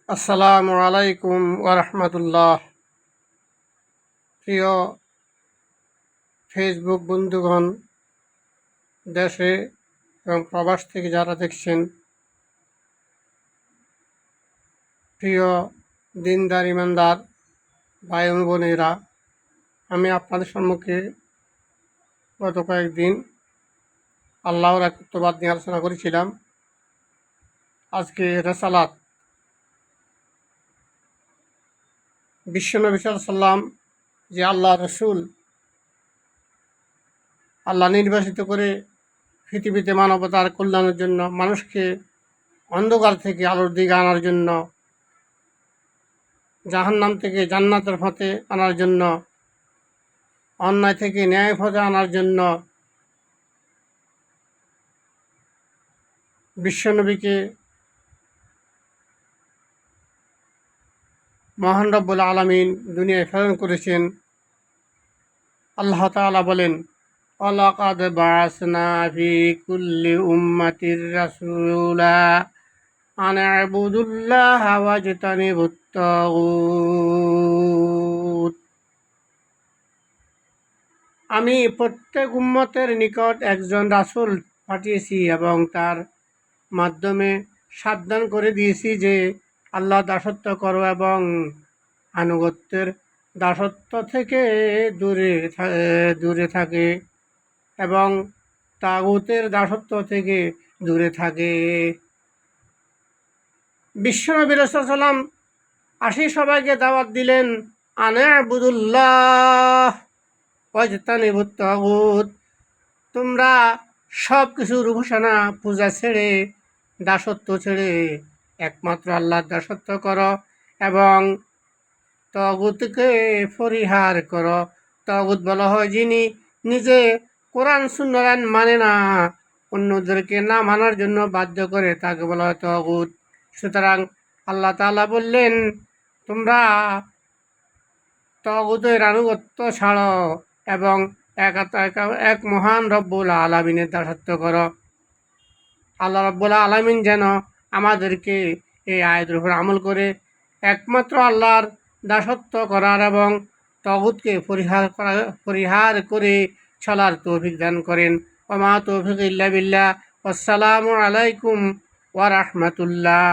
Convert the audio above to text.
আসসালামু আলাইকুম ওরহমতুল্লাহ। প্রিয় ফেসবুক বন্ধুগণ, দেশে এবং প্রবাস থেকে যারা দেখছেন, প্রিয় দিনদার ইমানদার ভাই ও বোনেরা, আমি আপনাদের সম্মুখে গত কয়েকদিন আল্লাহর একত্ববাদ নিয়ে আলোচনা করেছিলাম। আজকে রেসালাত, বিশ্বনবী সাল্লাল্লাহু আলাইহি ওয়াসাল্লাম যে আল্লাহ রসুল, আল্লাহ নির্বাচিত করে পৃথিবীতে মানবতার কল্যাণের জন্য, মানুষকে অন্ধকার থেকে আলোর দিকে আনার জন্য, জাহান্নাম থেকে জান্নাতের পথে আনার জন্য, অন্যায় থেকে ন্যায় পথে আনার জন্য বিশ্বনবীকে মহান রব্বুল আলামিন দুনিয়ায় প্রেরণ করেছেন। আল্লাহ তাআলা বলেন, ওয়ালাকাদ বাআসনা ফি কুল্লি উম্মাতির রাসূলা আন ইবুদুল্লাহা ওয়াজতানিবুত তাগুত। আমি প্রত্যেক উম্মতের নিকট একজন রাসূল পাঠিয়েছি এবং তার মাধ্যমে সাবধান করে দিয়েছি যে আল্লাহ দাসত্ব করো এবং আনুগত্যের দাসত্ব থেকে দূরে থাকে এবং তাগুতের দাসত্ব থেকে দূরে থাকে। বিশ্বনবী রাসূলুল্লাহ সাল্লাল্লাহু আলাইহি ওয়াসাল্লাম আসি সবাইকে দাওয়াত দিলেন, আনা ইবুদুল্লাহ ওয়াজতানিবুত তাগুত। তোমরা সব কিছুর উপাসনা পূজা ছেড়ে, দাসত্ব ছেড়ে একমাত্র আল্লাহর দাসত্ব করো এবং তাগুতকে পরিহার করো। তাগুত বলা হয় যিনি নিজে কোরআন সুন্নাহ মানে না, অন্যদেরকে না মানার জন্য বাধ্য করে, তাকে বলা হয় তাগুত। সুতরাং আল্লাহ তাআলা বললেন, তোমরা তাগুতের আনুগত্য ছাড়ো এবং এক মহান রব্বুল আলামিনের দাসত্ব করো। আল্লাহ রব্বুল আলামিন যেন আমাদেরকে এই আয়াতের উপর আমল করে একমাত্র আল্লাহর দাসত্ব করার এবং তাগুতকে পরিহার করে চলার তৌফিক দান করেন। ওয়া মা তৌফিক ইল্লা বিল্লাহ। আসসালামু আলাইকুম ওয়া রাহমাতুল্লাহ।